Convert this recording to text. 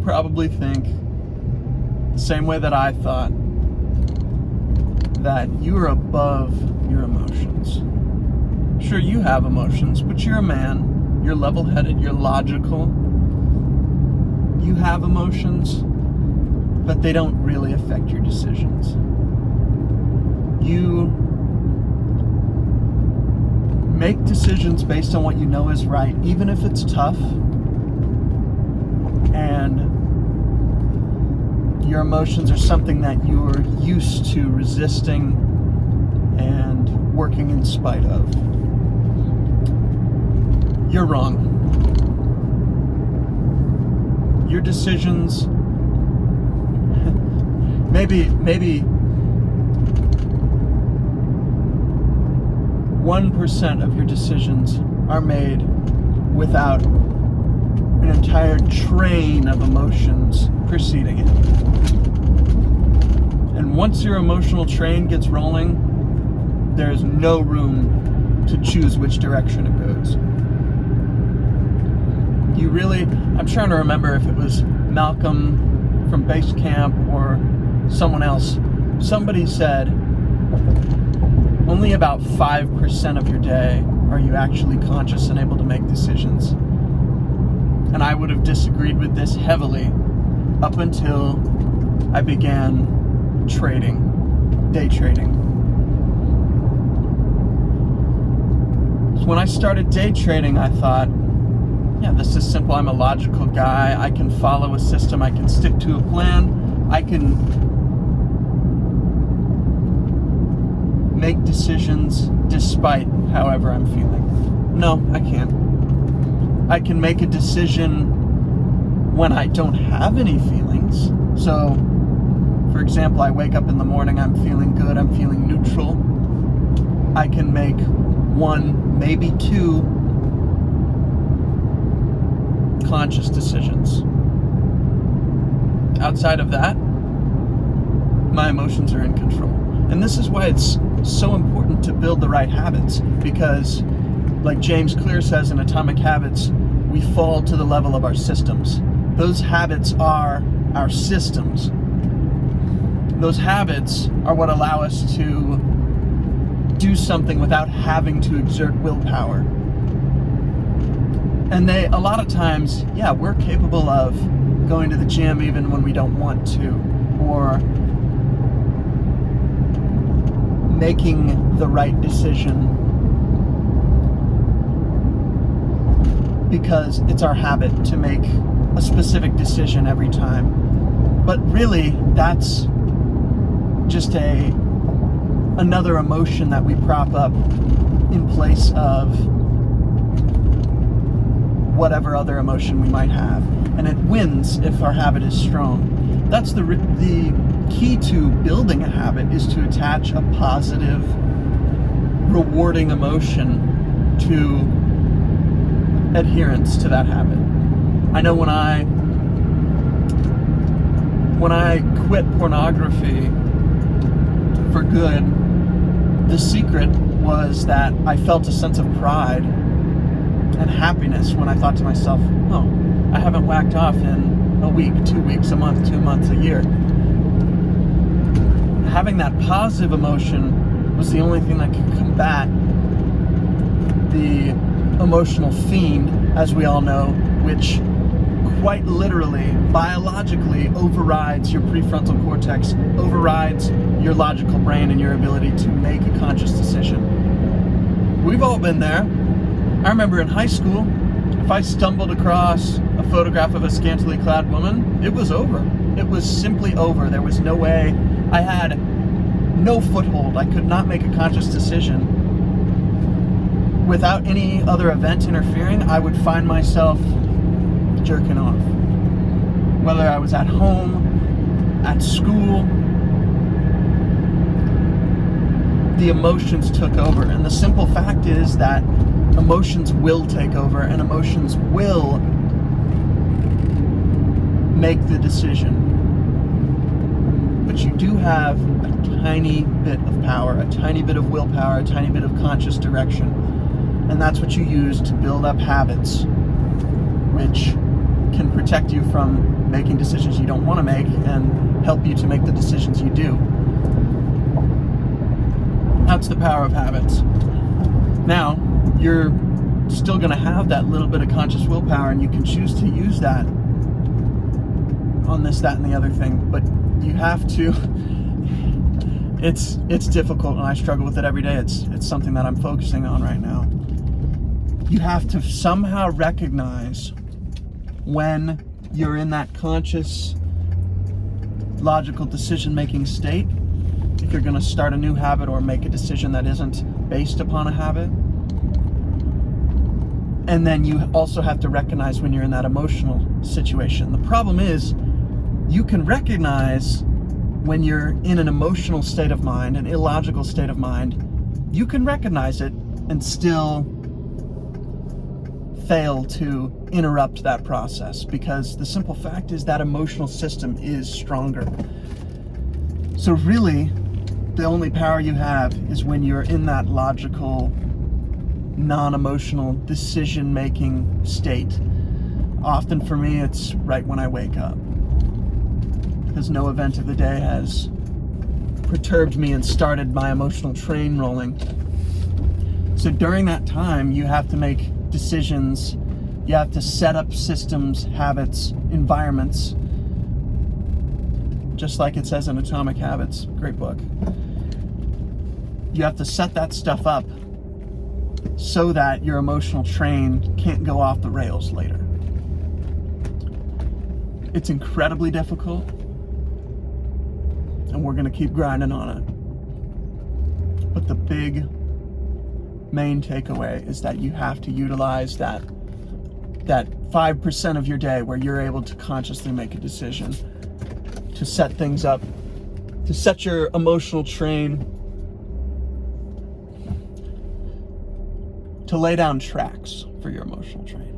probably think the same way that I thought, that you are above your emotions. Sure, you have emotions, but you're a man. You're level-headed. You're logical. You have emotions, but they don't really affect your decisions. You make decisions based on what you know is right, even if it's tough. And your emotions are something that you're used to resisting and working in spite of. You're wrong. Your decisions, maybe 1% of your decisions are made without an entire train of emotions preceding it. And once your emotional train gets rolling, there's no room to choose which direction it goes. I'm trying to remember if it was Malcolm from Base Camp or someone else. Somebody said, only about 5% of your day are you actually conscious and able to make decisions. And I would have disagreed with this heavily up until I began day trading. So when I started day trading, I thought, yeah, this is simple. I'm a logical guy. I can follow a system. I can stick to a plan. I can make decisions despite however I'm feeling. No, I can't. I can make a decision when I don't have any feelings. So, for example, I wake up in the morning, I'm feeling good, I'm feeling neutral. I can make 1, maybe 2 conscious decisions. Outside of that, my emotions are in control. And this is why it's so important to build the right habits, because like James Clear says in Atomic Habits, we fall to the level of our systems. Those habits are our systems. Those habits are what allow us to do something without having to exert willpower. And a lot of times, yeah, we're capable of going to the gym even when we don't want to, or making the right decision because it's our habit to make a specific decision every time. But really, that's just another emotion that we prop up in place of whatever other emotion we might have. And it wins if our habit is strong. That's the key to building a habit, is to attach a positive, rewarding emotion to adherence to that habit. I know when I quit pornography for good, the secret was that I felt a sense of pride and happiness when I thought to myself, oh, I haven't whacked off in a week, 2 weeks, a month, 2 months, a year. Having that positive emotion was the only thing that could combat the emotional fiend, as we all know, which quite literally, biologically, overrides your prefrontal cortex, overrides your logical brain and your ability to make a conscious decision. We've all been there. I remember in high school, if I stumbled across a photograph of a scantily clad woman, it was over. It was simply over. There was no way. I had no foothold. I could not make a conscious decision. Without any other event interfering, I would find myself jerking off. Whether I was at home, at school, the emotions took over. And the simple fact is that emotions will take over, and emotions will make the decision. But you do have a tiny bit of power, a tiny bit of willpower, a tiny bit of conscious direction. And that's what you use to build up habits, which can protect you from making decisions you don't want to make and help you to make the decisions you do. That's the power of habits. Now, you're still going to have that little bit of conscious willpower, and you can choose to use that on this, that, and the other thing, but you have to. It's difficult, and I struggle with it every day. It's something that I'm focusing on right now. You have to somehow recognize when you're in that conscious, logical decision-making state, if you're going to start a new habit or make a decision that isn't based upon a habit. And then you also have to recognize when you're in that emotional situation. The problem is, you can recognize when you're in an emotional state of mind, an illogical state of mind. You can recognize it and still fail to interrupt that process, because the simple fact is that emotional system is stronger. So really, the only power you have is when you're in that logical, non-emotional decision-making state. Often for me, it's right when I wake up, because no event of the day has perturbed me and started my emotional train rolling. So during that time, you have to make decisions. You have to set up systems, habits, environments, just like it says in Atomic Habits, great book. You have to set that stuff up so that your emotional train can't go off the rails later. It's incredibly difficult, and we're going to keep grinding on it. But the big main takeaway is that you have to utilize that 5% of your day where you're able to consciously make a decision to set things up, to set your emotional train, to lay down tracks for your emotional train.